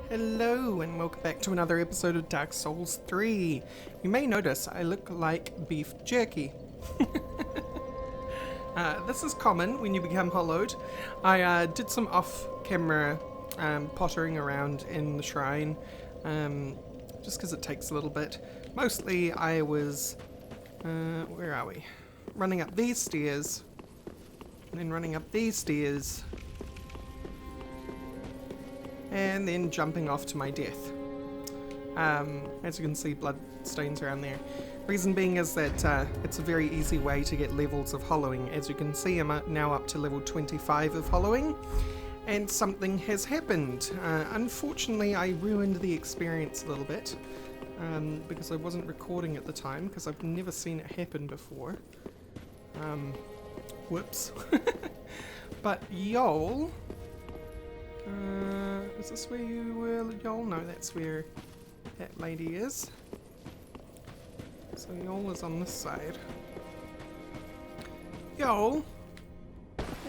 Hello and welcome back to another episode of Dark Souls 3. You may notice I look like beef jerky. This is common when you become hollowed. I did some off-camera pottering around in the shrine, just because it takes a little bit. Mostly I was, where are we? Running up these stairs, and then running up these stairs, and then jumping off to my death. As you can see, blood stains around there. Reason being is that it's a very easy way to get levels of hollowing. As you can see, I'm now up to level 25 of hollowing, and something has happened. Unfortunately, I ruined the experience a little bit, because I wasn't recording at the time, because I've never seen it happen before. Whoops. But Yeol... is this where you were, Yeol? No, that's where that lady is. So Yeol is on this side. Yeol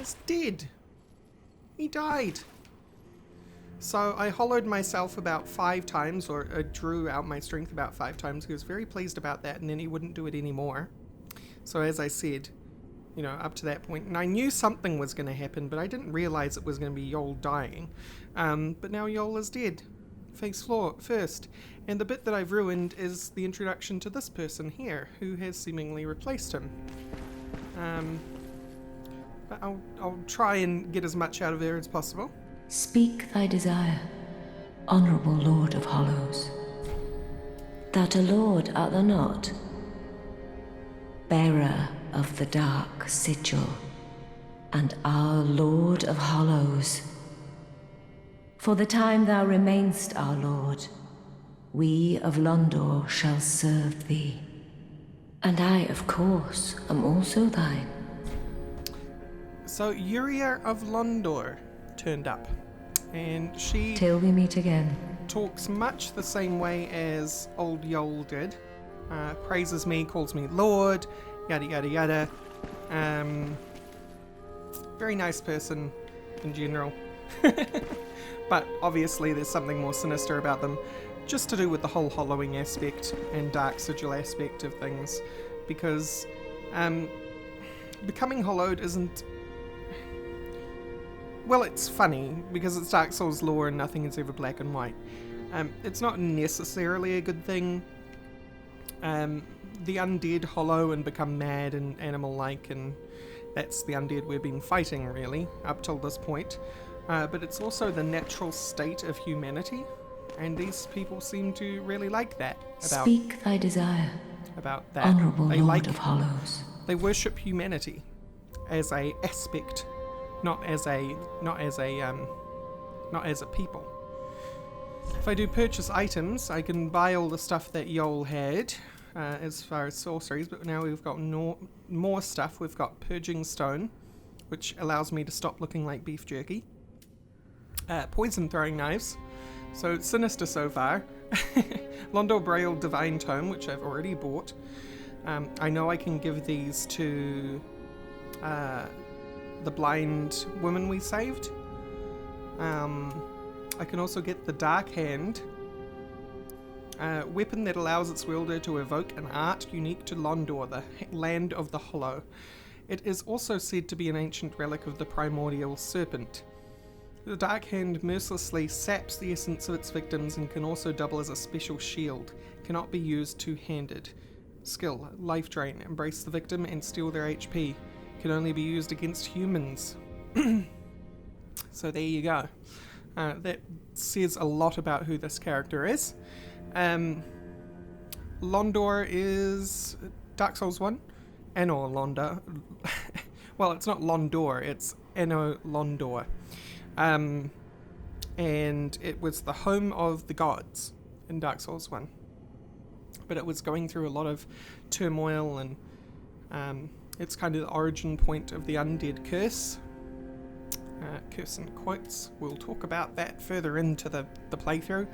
is dead. He died. So I hollowed myself about 5 times, or drew out my strength about 5 times. He was very pleased about that, and then he wouldn't do it anymore. So as I said, you know, up to that point, and I knew something was going to happen, but I didn't realize it was going to be Yeol dying. But now Yeol is dead, face first, and the bit that I've ruined is the introduction to this person here, who has seemingly replaced him. But I'll try and get as much out of her as possible. Speak thy desire, honourable Lord of Hollows. That a lord art thou not, bearer of the dark sigil, and our Lord of Hollows. For the time thou remainst our Lord, we of Londor shall serve thee. And I, of course, am also thine. So Yuria of Londor turned up, and she... Till we meet again. Talks much the same way as old Yeol did. Praises me, calls me Lord, yada yada yada. Very nice person in general. But obviously there's something more sinister about them, just to do with the whole hollowing aspect and dark sigil aspect of things, because becoming hollowed isn't... Well, it's funny, because it's Dark Souls lore and nothing is ever black and white. It's not necessarily a good thing. The undead hollow and become mad and animal-like, and that's the undead we've been fighting, really, up till this point. But it's also the natural state of humanity, and these people seem to really like that. Speak thy desire, about that. honourable Lord of Hollows. They worship humanity as a aspect, not as a people. If I do purchase items, I can buy all the stuff that Yeol had, as far as sorceries, but now we've got more stuff. We've got Purging Stone, which allows me to stop looking like beef jerky. Poison Throwing Knives, so sinister so far. Londor Braille Divine Tome, which I've already bought. I know I can give these to the blind woman we saved. I can also get the Dark Hand, weapon that allows its wielder to evoke an art unique to Londor, the land of the Hollow. It is also said to be an ancient relic of the primordial serpent. The Dark Hand mercilessly saps the essence of its victims and can also double as a special shield. Cannot be used two-handed. Skill, Life Drain, embrace the victim and steal their HP. Can only be used against humans. So there you go. That says a lot about who this character is. Londor is Dark Souls 1. Anor Londor. Well, it's not Londor, it's Anor Londor. And it was the home of the gods in Dark Souls 1. But it was going through a lot of turmoil, and it's kind of the origin point of the undead curse. Curse in quotes. We'll talk about that further into the playthrough.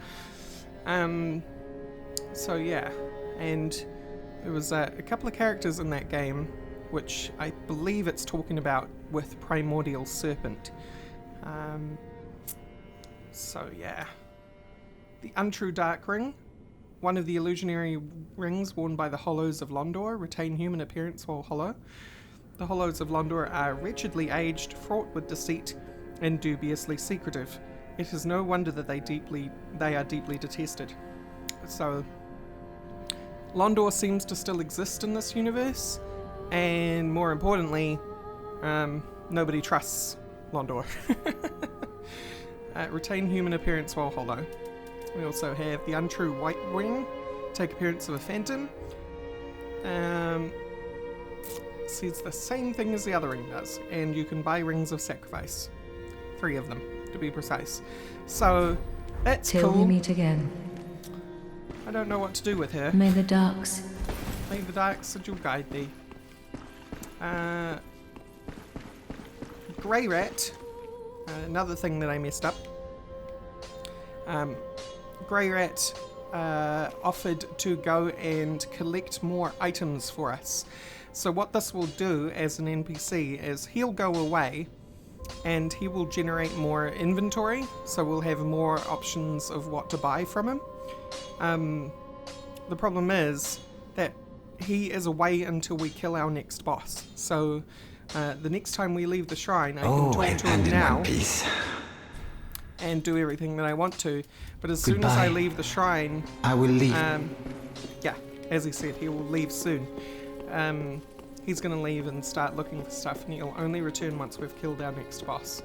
So yeah, and there was a couple of characters in that game, which I believe it's talking about with Primordial Serpent. So yeah, The untrue dark ring, one of the illusionary rings worn by the Hollows of Londor, retain human appearance while hollow. The Hollows of Londor are wretchedly aged, fraught with deceit, and dubiously secretive. It is no wonder that they are deeply detested. So, Londor seems to still exist in this universe, and more importantly, nobody trusts Londor. Retain human appearance while hollow. We also have the untrue white ring, take appearance of a phantom. Says the same thing as the other ring does, and you can buy rings of sacrifice. 3 of them, to be precise. So, that's Till cool. we meet again. I don't know what to do with her. May the dark sigil guide thee. Grey Rat, another thing that I messed up. Grey Rat offered to go and collect more items for us. So what this will do as an NPC is he'll go away and he will generate more inventory, so we'll have more options of what to buy from him. The problem is that he is away until we kill our next boss. So the next time we leave the shrine, I can talk to him now and do everything that I want to. But as soon as I leave the shrine, I will leave. Yeah, as he said, he will leave soon. He's going to leave and start looking for stuff, and he'll only return once we've killed our next boss.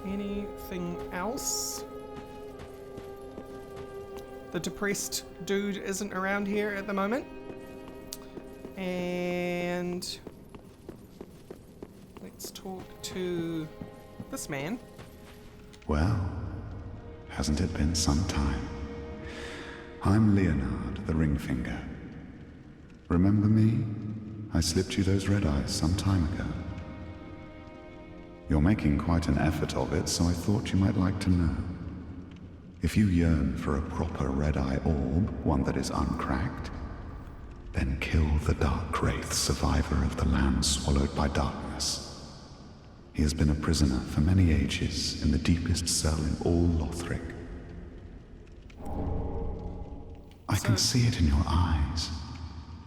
Anything else? The depressed dude isn't around here at the moment. And let's talk to this man. Well, hasn't it been some time? I'm Leonard, the Ringfinger. Remember me? I slipped you those red eyes some time ago. You're making quite an effort of it, so I thought you might like to know. If you yearn for a proper red-eye orb, one that is uncracked, then kill the Dark Wraith, survivor of the land swallowed by darkness. He has been a prisoner for many ages in the deepest cell in all Lothric. I can see it in your eyes.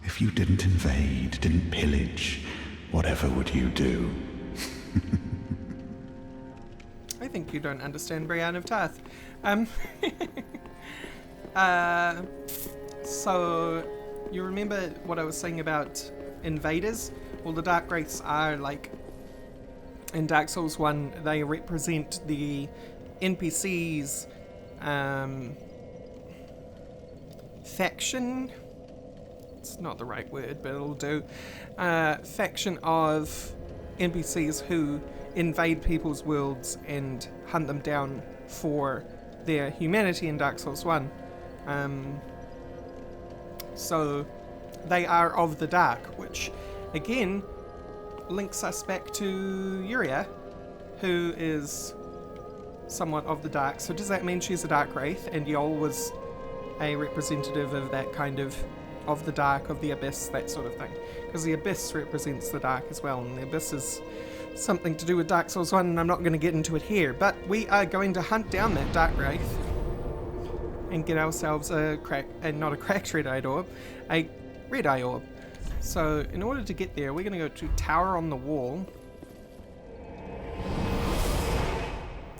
If you didn't invade, didn't pillage, whatever would you do? I think you don't understand Brienne of Tarth. So, you remember what I was saying about invaders? Well, the Dark Wraiths are like, in Dark Souls 1, they represent the NPCs, faction? It's not the right word, but it'll do. Faction of NPCs who invade people's worlds and hunt them down for their humanity in Dark Souls 1. So they are of the dark, which again links us back to Yuria, who is somewhat of the dark. So does that mean she's a Dark Wraith, and Yeol was a representative of that kind of the dark, of the abyss, that sort of thing? Because the abyss represents the dark as well, and the abyss is something to do with Dark Souls 1, and I'm not going to get into it here, but we are going to hunt down that Dark Wraith and get ourselves a red-eye orb. So in order to get there, we're going to go to Tower on the Wall.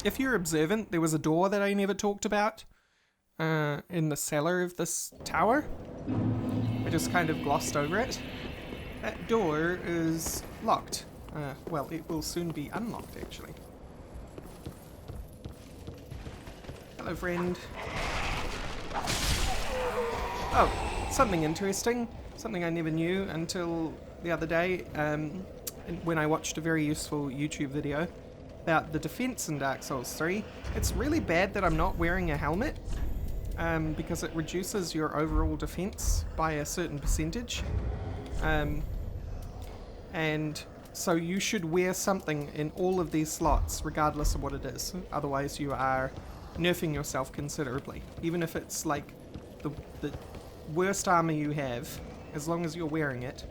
If you're observant, there was a door that I never talked about in the cellar of this tower. I just kind of glossed over it. That door is locked. Well, it will soon be unlocked, actually. Hello, friend. Oh, something interesting. Something I never knew until the other day, when I watched a very useful YouTube video about the defense in Dark Souls 3. It's really bad that I'm not wearing a helmet, because it reduces your overall defense by a certain percentage. And so you should wear something in all of these slots, regardless of what it is. Otherwise you are nerfing yourself considerably. Even if it's like the worst armor you have, as long as you're wearing it,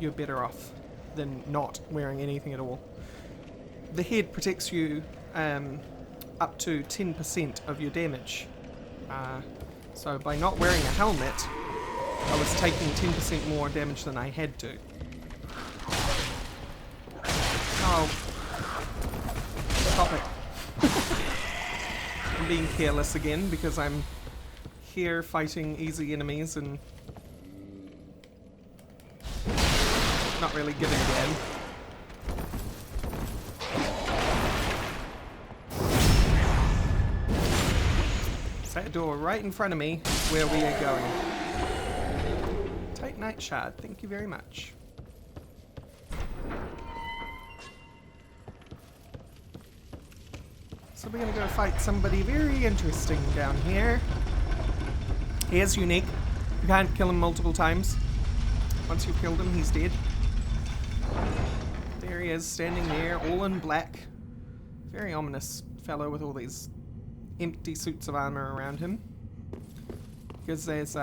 you're better off than not wearing anything at all. The head protects you up to 10% of your damage. So by not wearing a helmet, I was taking 10% more damage than I had to. Oh. Stop it. I'm being careless again because I'm here fighting easy enemies and not really giving a damn. That door right in front of me is where we are going. Titanite shard, thank you very much. So we're gonna go fight somebody very interesting down here. He is unique. You can't kill him multiple times. Once you've killed him, he's dead. There he is, standing there, all in black. Very ominous fellow with all these empty suits of armor around him. Because as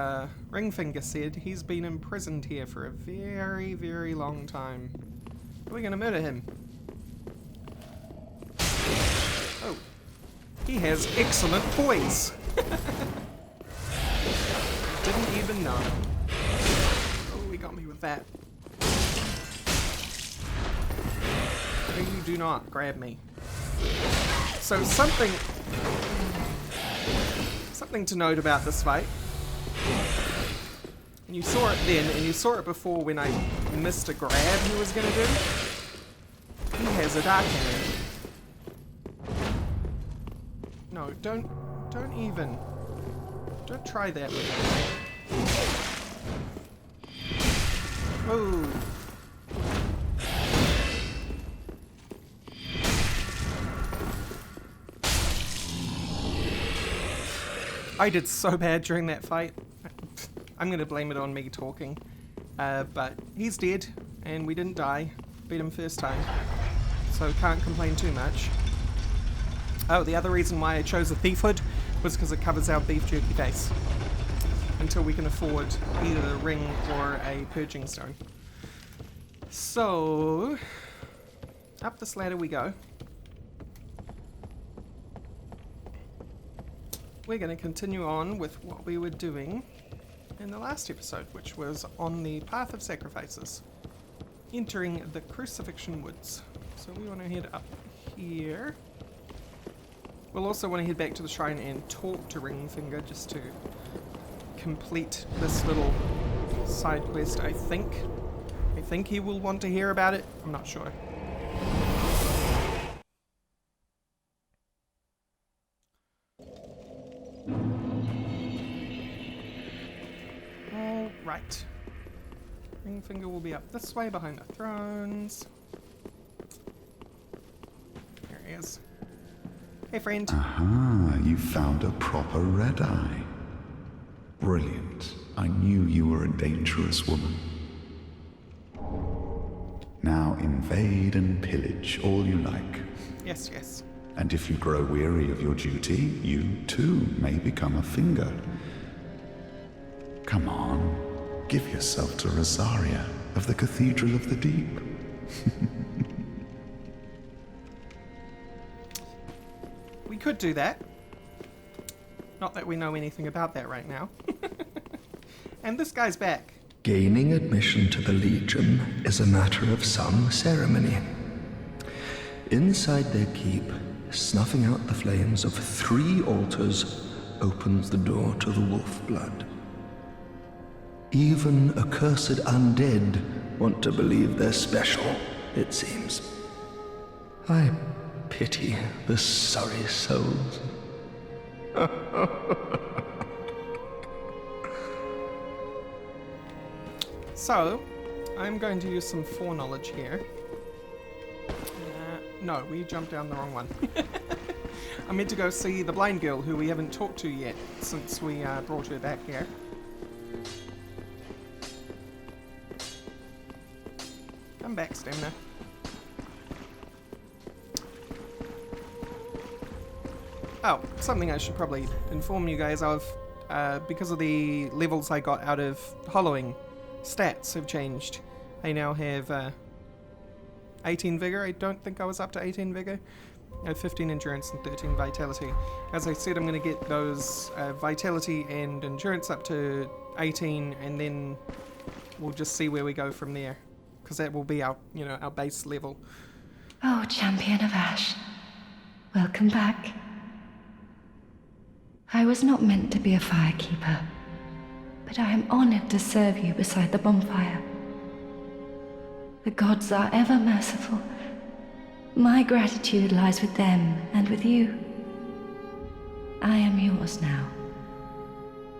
Ringfinger said, he's been imprisoned here for a very, very long time. We're gonna murder him. Oh. He has excellent poise. Didn't even know. Oh, he got me with that. No, you do not grab me. So something to note about this fight. And you saw it then, and you saw it before when I missed a grab he was going to do. He has a dark hand. No, don't even. Don't try that with me. Oh. I did so bad during that fight. I'm going to blame it on me talking. But he's dead, and we didn't die. Beat him first time. So can't complain too much. Oh, the other reason why I chose a thief hood was because it covers our beef jerky face. Until we can afford either a ring or a purging stone. So, up this ladder we go. We're going to continue on with what we were doing in the last episode, which was on the Path of Sacrifices, entering the Crucifixion Woods. So we want to head up here. We'll also want to head back to the shrine and talk to Ringfinger just to complete this little side quest, I think. I think he will want to hear about it. I'm not sure. Right. Ringfinger will be up this way behind the thrones. There he is. Hey, friend. Aha, you found a proper red eye. Brilliant. I knew you were a dangerous woman. Now invade and pillage all you like. Yes, yes. And if you grow weary of your duty, you too may become a finger. Come on. Give yourself to Rosaria of the Cathedral of the Deep. We could do that. Not that we know anything about that right now. And this guy's back. Gaining admission to the Legion is a matter of some ceremony. Inside their keep, snuffing out the flames of 3 altars opens the door to the wolf blood. Even accursed undead want to believe they're special, it seems. I pity the sorry souls. So, I'm going to use some foreknowledge here. No, we jumped down the wrong one. I'm meant to go see the blind girl who we haven't talked to yet since we brought her back here. Come back, Stamina. Oh, something I should probably inform you guys of. Because of the levels I got out of hollowing, stats have changed. I now have 18 vigor. I don't think I was up to 18 vigor 15 endurance and 13 vitality. As I said, I'm going to get those vitality and endurance up to 18, and then we'll just see where we go from there, because that will be our, our base level. Oh, Champion of Ash, welcome back. I was not meant to be a firekeeper, but I am honored to serve you beside the bonfire. The gods are ever merciful. My gratitude lies with them and with you. I am yours now.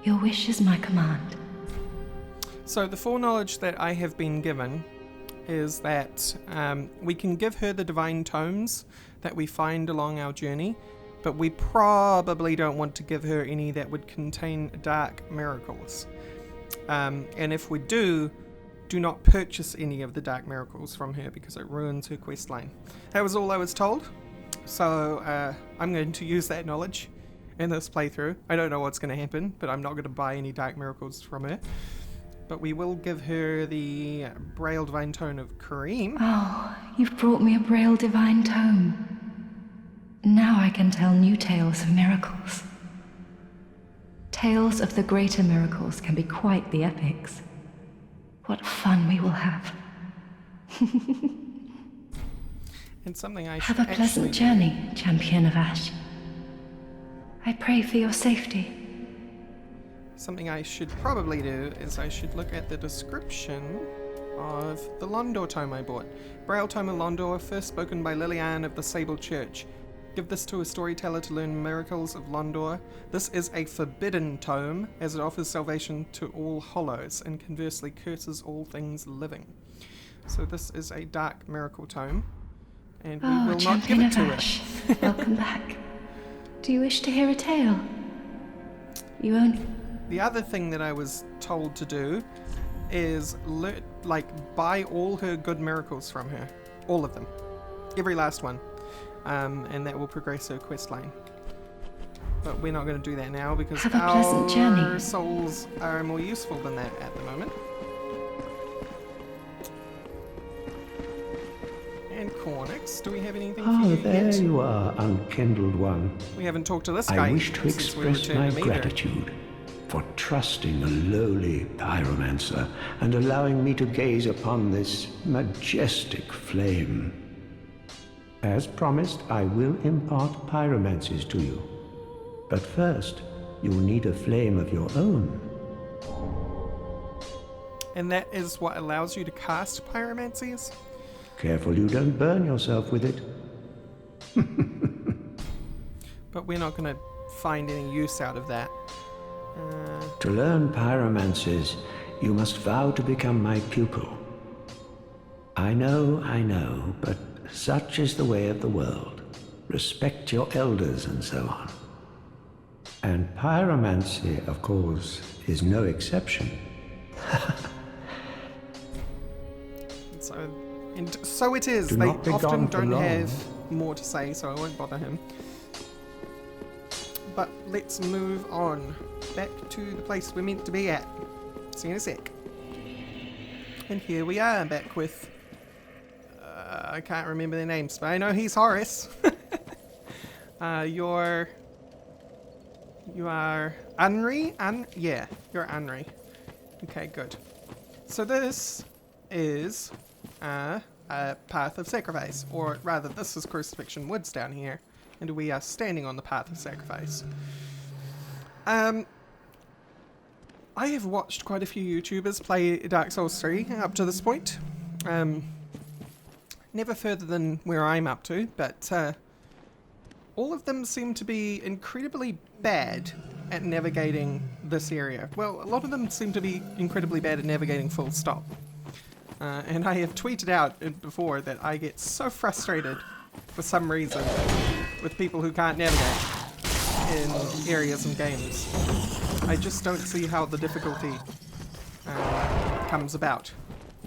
Your wish is my command. So the foreknowledge that I have been given is that we can give her the divine tomes that we find along our journey, but we probably don't want to give her any that would contain dark miracles. And if we do not purchase any of the dark miracles from her, because it ruins her quest line. That was all I was told, so I'm going to use that knowledge in this playthrough. I don't know what's going to happen, but I'm not going to buy any dark miracles from her. But we will give her the Braille Divine Tome of Kareem. Oh, you've brought me a Braille Divine Tome. Now I can tell new tales of miracles. Tales of the greater miracles can be quite the epics. What fun we will have. And something I should have a pleasant journey, Champion of Ash. I pray for your safety. Something I should probably do is I should look at the description of the Londor tome I bought. Braille Tome of Londor, first spoken by Liliane of the Sable Church. Give this to a storyteller to learn miracles of Londor. This is a forbidden tome, as it offers salvation to all hollows, and conversely curses all things living. So this is a dark miracle tome, and we will not give it to her. Welcome back. Do you wish to hear a tale? You only... The other thing that I was told to do is buy all her good miracles from her. All of them. Every last one. And that will progress her quest line. But we're not going to do that now because our souls are more useful than that at the moment. And Cornix, do we have anything for you there yet? You are, unkindled one. We haven't talked to this guy. I wish to express my gratitude for trusting a lowly pyromancer and allowing me to gaze upon this majestic flame. As promised, I will impart pyromancies to you. But first, you'll need a flame of your own. And that is what allows you to cast pyromancies? Careful you don't burn yourself with it. But we're not going to find any use out of that. To learn pyromancies, you must vow to become my pupil. I know, but such is the way of the world. Respect your elders and so on. And pyromancy, of course, is no exception. So it is. They often don't have more to say, so I won't bother him. But let's move on. Back to the place we're meant to be at. See you in a sec. And here we are, back with... I can't remember their names, but I know he's Horace. You are Unri? Yeah, you're Unri. Okay, good. So this is a path of sacrifice, or rather, this is Crucifixion Woods down here, and we are standing on the path of sacrifice. I have watched quite a few YouTubers play Dark Souls 3 up to this point. Never further than where I'm up to, but all of them seem to be incredibly bad at navigating this area. Well, a lot of them seem to be incredibly bad at navigating full stop. And I have tweeted out before that I get so frustrated for some reason with people who can't navigate in areas and games. I just don't see how the difficulty comes about.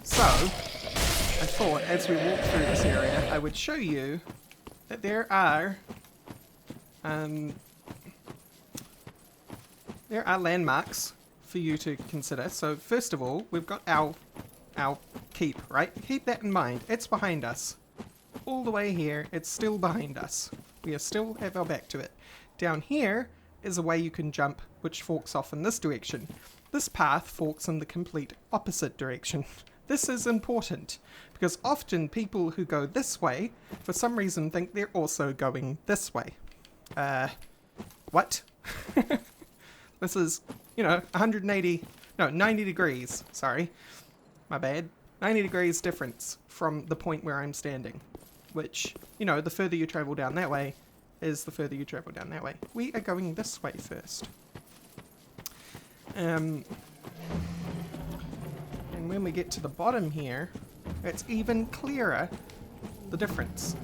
So, I thought as we walk through this area, I would show you that there are landmarks for you to consider. So first of all, we've got our keep, right? Keep that in mind. It's behind us. all the way here, it's still behind us. We are still have our back to it. Down here is a way you can jump, which forks off in this direction. This path forks in the complete opposite direction. This is important, because often people who go this way, for some reason, think they're also going this way. What? This is, 90 degrees, sorry. My bad. 90 degrees difference from the point where I'm standing. Which, the further you travel down that way is the further you travel down that way. We are going this way first. And when we get to the bottom here, it's even clearer the difference.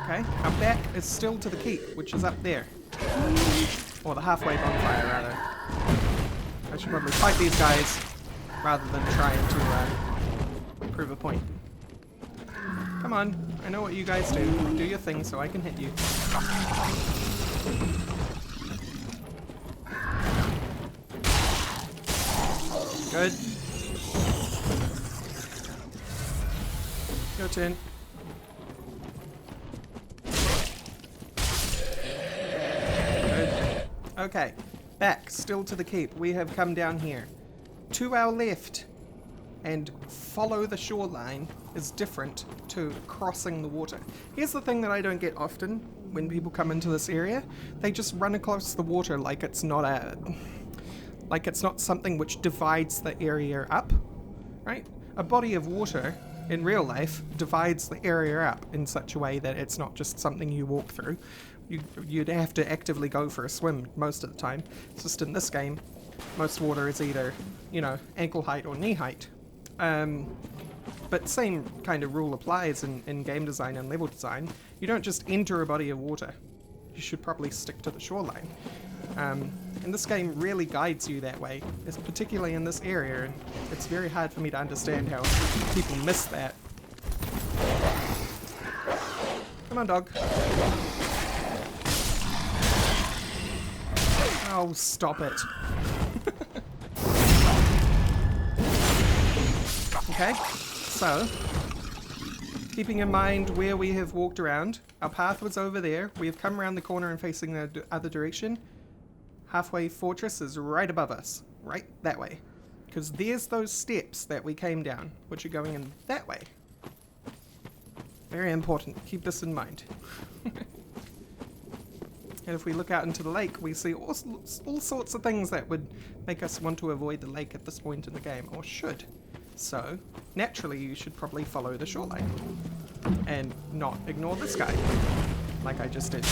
Okay, our back is still to the keep, which is up there. Or the halfway bonfire, rather. I should probably fight these guys rather than trying to prove a point. Come on, I know what you guys do. Do your thing so I can hit you. Good. Your turn. Good. Okay, back, still to the keep. We have come down here. To our left, and follow the shoreline is different to crossing the water. Here's the thing that I don't get often when people come into this area. They just run across the water like it's not something which divides the area up, right? A body of water in real life divides the area up in such a way that it's not just something you walk through. You'd have to actively go for a swim most of the time. It's just in this game, most water is either, ankle height or knee height. But same kind of rule applies in game design and level design. You don't just enter a body of water. You should probably stick to the shoreline. And this game really guides you that way, particularly in this area, and it's very hard for me to understand how people miss that. Come on, dog. Oh, stop it. Okay, so, keeping in mind where we have walked around, our path was over there, we have come around the corner and facing the other direction. Halfway fortress is right above us, right that way. Because there's those steps that we came down, which are going in that way. Very important, keep this in mind. And if we look out into the lake, we see all sorts of things that would make us want to avoid the lake at this point in the game, or should. So, naturally you should probably follow the shoreline. And not ignore this guy, like I just did.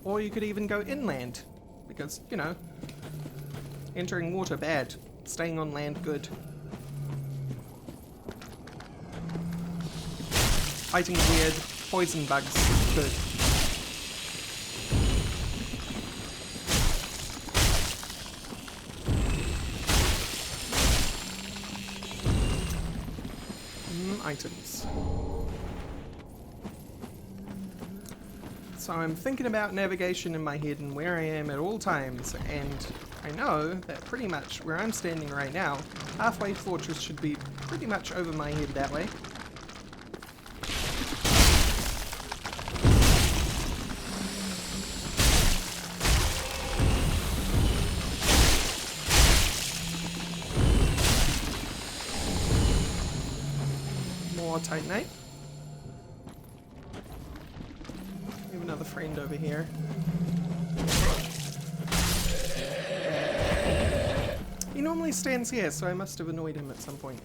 Or you could even go inland, because, entering water bad, staying on land good. Fighting weird poison bugs good. Items. So I'm thinking about navigation in my head and where I am at all times, and I know that pretty much where I'm standing right now, halfway fortress should be pretty much over my head that way. More Titanite. We have another friend over here. He normally stands here, so I must have annoyed him at some point.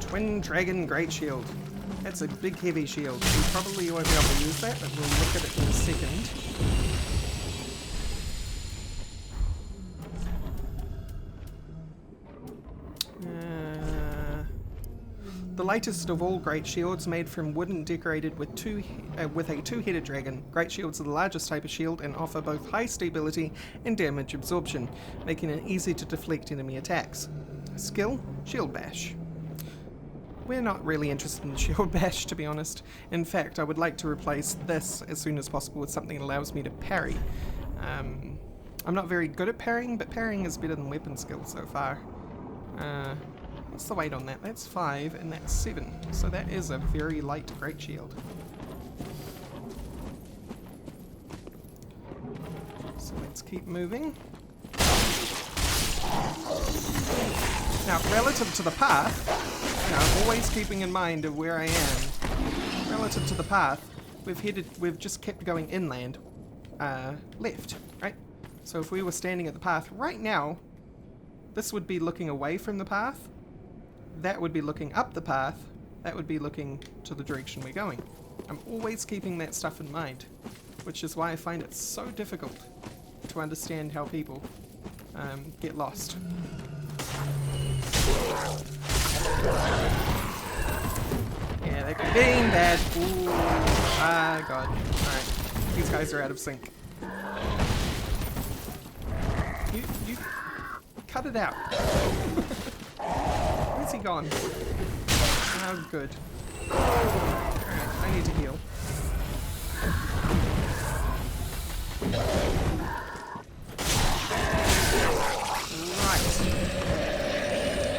Twin Dragon Great Shield. That's a big heavy shield. We probably won't be able to use that, but we'll look at it in a second. The latest of all great shields, made from wood and decorated with a two-headed dragon. Great shields are the largest type of shield and offer both high stability and damage absorption, making it easy to deflect enemy attacks. Skill, Shield Bash. we're not really interested in the shield bash, to be honest. In fact, I would like to replace this as soon as possible with something that allows me to parry. I'm not very good at parrying, but parrying is better than weapon skill so far. What's the weight on that? That's 5 and that's 7. So that is a very light great shield. So let's keep moving. Now, relative to the path, always keeping in mind of where I am, relative to the path, we've just kept going inland, left, right? So if we were standing at the path right now, this would be looking away from the path, that would be looking up the path, that would be looking to the direction we're going. I'm always keeping that stuff in mind, which is why I find it so difficult to understand how people get lost. Yeah, they could be bad. Ooh, ah, God. Alright, these guys are out of sync. You cut it out. Where's he gone? Oh, good. Alright, I need to heal.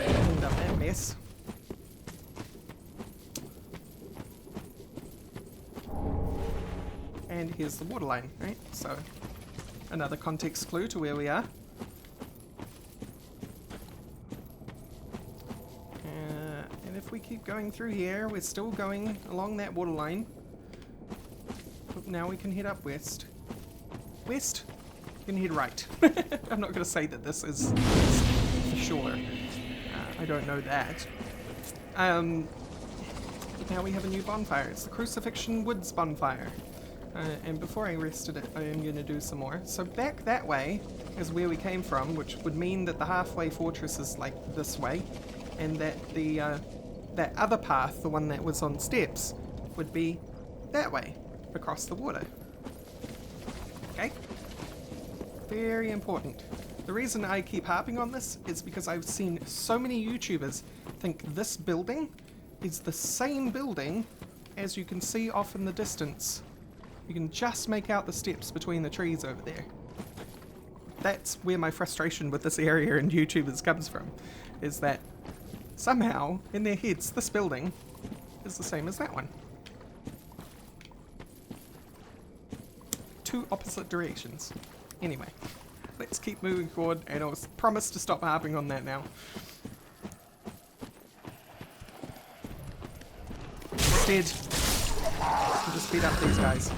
Cleaned up that mess. And here's the water line, right? So, another context clue to where we are. And if we keep going through here, we're still going along that water line. But now we can head up west. West? We can head right. I'm not going to say that this is for sure. I don't know that. Now we have a new bonfire. It's the Crucifixion Woods bonfire. And before I rested it, I am going to do some more. So back that way is where we came from, which would mean that the halfway fortress is like this way, and that the that other path, the one that was on steps, would be that way, across the water. Okay? Very important. The reason I keep harping on this is because I've seen so many YouTubers think this building is the same building as you can see off in the distance. You can just make out the steps between the trees over there. That's where my frustration with this area and YouTubers comes from, is that somehow, in their heads, this building is the same as that one. Two opposite directions. Anyway, let's keep moving forward, and I'll promise to stop harping on that now. Instead, we'll just beat up these guys.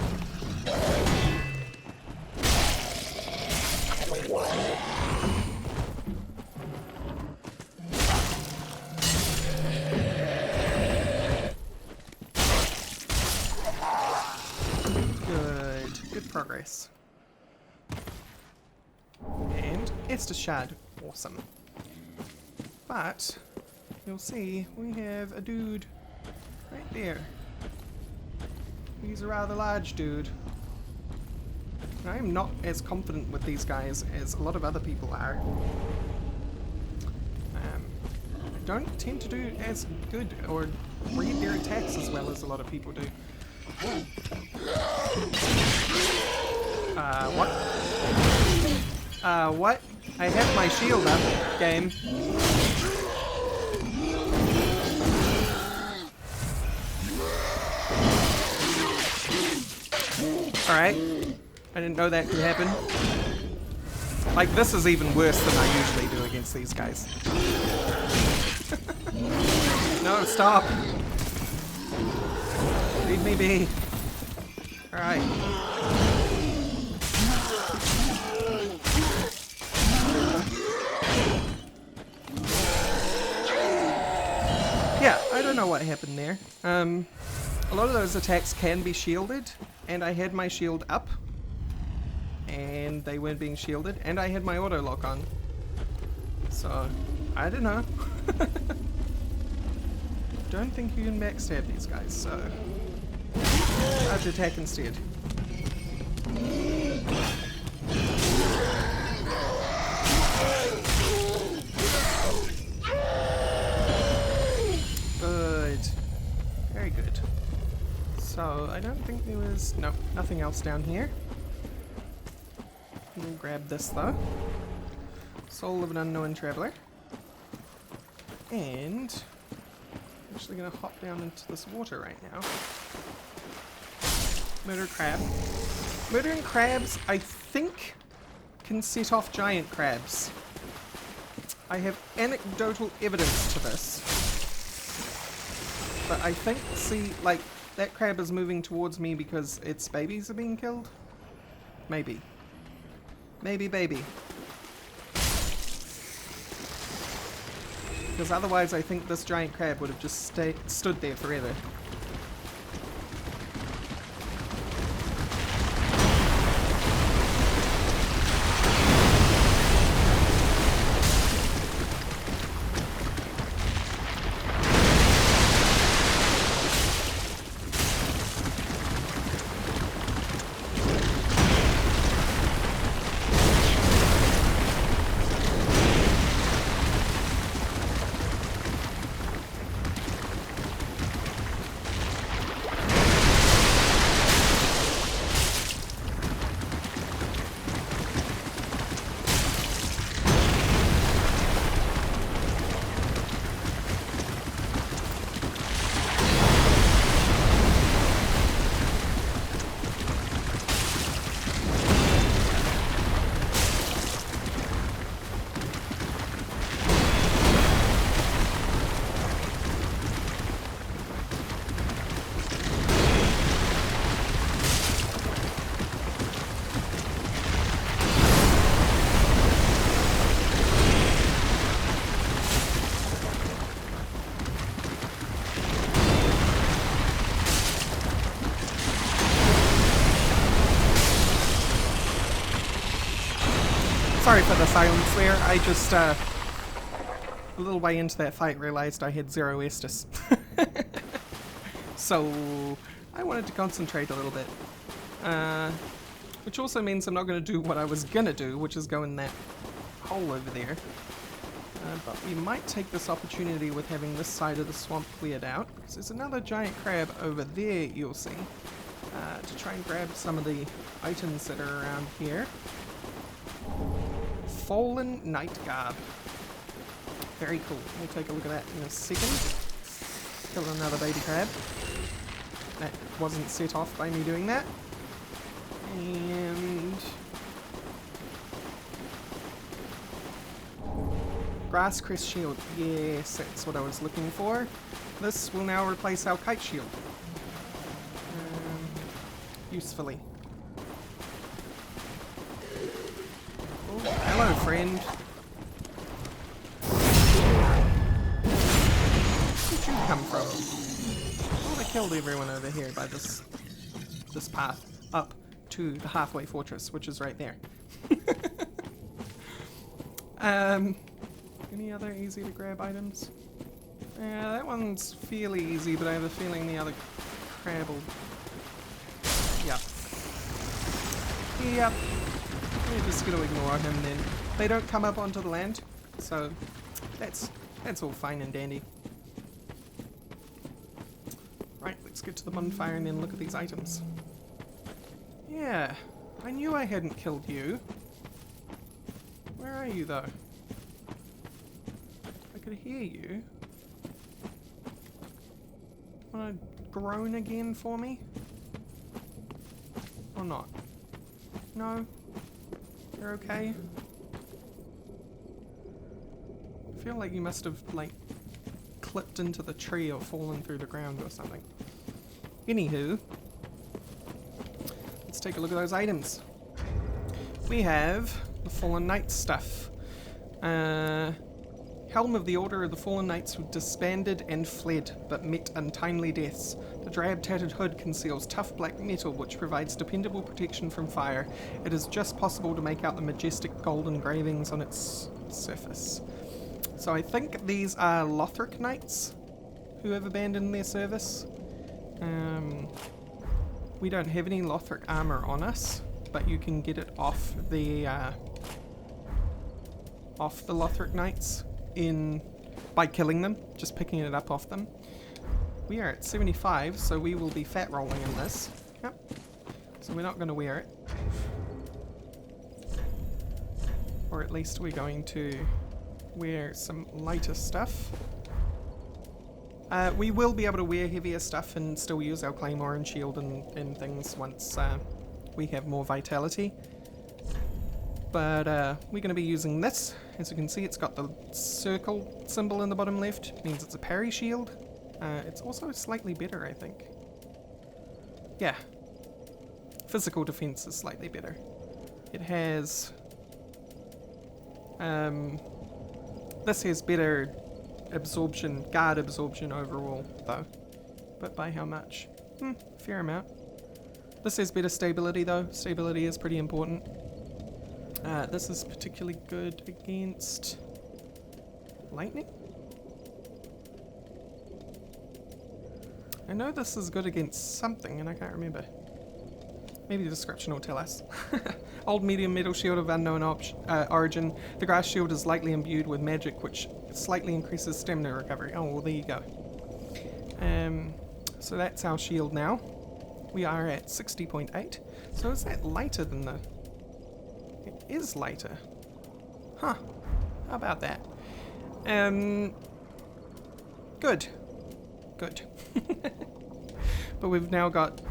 Good progress. And Estus Shard, awesome. But you'll see we have a dude right there. He's a rather large dude. I am not as confident with these guys as a lot of other people are. I don't tend to do as good or read their attacks as well as a lot of people do. What? What? I have my shield up, game. Alright. I didn't know that could happen. Like, this is even worse than I usually do against these guys. No, stop. Leave me be. Alright. Yeah, I don't know what happened there. A lot of those attacks can be shielded, and I had my shield up, and they weren't being shielded, and I had my auto lock on. So, I don't know. Don't think you can backstab these guys, so I have to attack instead. Good. think there was... no, nothing else down here. We'll grab this though. Soul of an Unknown Traveler. And... I'm actually going to hop down into this water right now. Murder crab. Murdering crabs, I think, can set off giant crabs. I have anecdotal evidence to this. But I think, see, like, that crab is moving towards me because its babies are being killed? Maybe. Maybe baby. Because otherwise I think this giant crab would have just stood there forever. Sorry for the silence there, I just, a little way into that fight realised I had 0 Estus. So, I wanted to concentrate a little bit. Which also means I'm not going to do what I was going to do, which is go in that hole over there. But we might take this opportunity with having this side of the swamp cleared out, because there's another giant crab over there, you'll see, to try and grab some of the items that are around here. Fallen Night Garb. Very cool. We'll take a look at that in a second. Kill another baby crab. That wasn't set off by me doing that. And... Grass Crest Shield. Yes, that's what I was looking for. This will now replace our Kite Shield. Usefully. Hello, friend. Where'd you come from? I thought I killed everyone over here by this path up to the halfway fortress, which is right there. Any other easy to grab items? Yeah, that one's fairly easy, but I have a feeling the other crab will... Yep. Yep. We're just going to ignore him then. They don't come up onto the land, so that's all fine and dandy. Right, let's get to the bonfire and then look at these items. Yeah, I knew I hadn't killed you. Where are you though? I could hear you. Wanna groan again for me? Or not? No? You're okay? I feel like you must have, like, clipped into the tree or fallen through the ground or something. Anywho, let's take a look at those items. We have the Fallen Knights stuff. Helm of the Order of the Fallen Knights who disbanded and fled, but met untimely deaths. The drab tattered hood conceals tough black metal which provides dependable protection from fire. It is just possible to make out the majestic gold engravings on its surface. So I think these are Lothric Knights who have abandoned their service. We don't have any Lothric armor on us, but you can get it off the Lothric Knights by killing them, just picking it up off them. We are at 75, so we will be fat rolling in this. Yep. So we're not going to wear it. Or at least we're going to wear some lighter stuff. We will be able to wear heavier stuff and still use our claymore and shield and things once we have more vitality. But we're going to be using this. As you can see, it's got the circle symbol in the bottom left. It means it's a parry shield. It's also slightly better, I think. Yeah. Physical defense is slightly better. It has... this has better absorption, guard absorption overall, though. But by how much? Fair amount. This has better stability, though. Stability is pretty important. This is particularly good against lightning? I know this is good against something, and I can't remember. Maybe the description will tell us. Old medium metal shield of unknown origin. The grass shield is lightly imbued with magic, which slightly increases stamina recovery. Oh, well, there you go. So that's our shield now. We are at 60.8. So is that lighter than the... It is lighter. Huh. How about that? Good. Good. But we've now got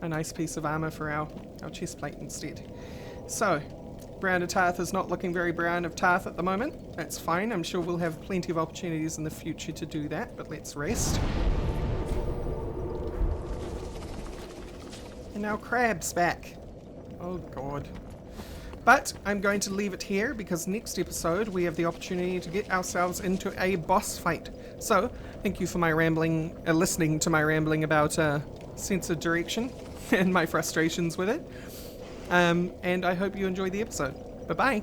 a nice piece of armor for our chest plate instead. So, brown of Tarth is not looking very brown of Tarth at the moment. That's fine. I'm sure we'll have plenty of opportunities in the future to do that, but let's rest. And now Crab's back. Oh god. But I'm going to leave it here because next episode we have the opportunity to get ourselves into a boss fight. So, thank you for my rambling, listening to my rambling about sense of direction and my frustrations with it. And I hope you enjoy the episode. Bye-bye.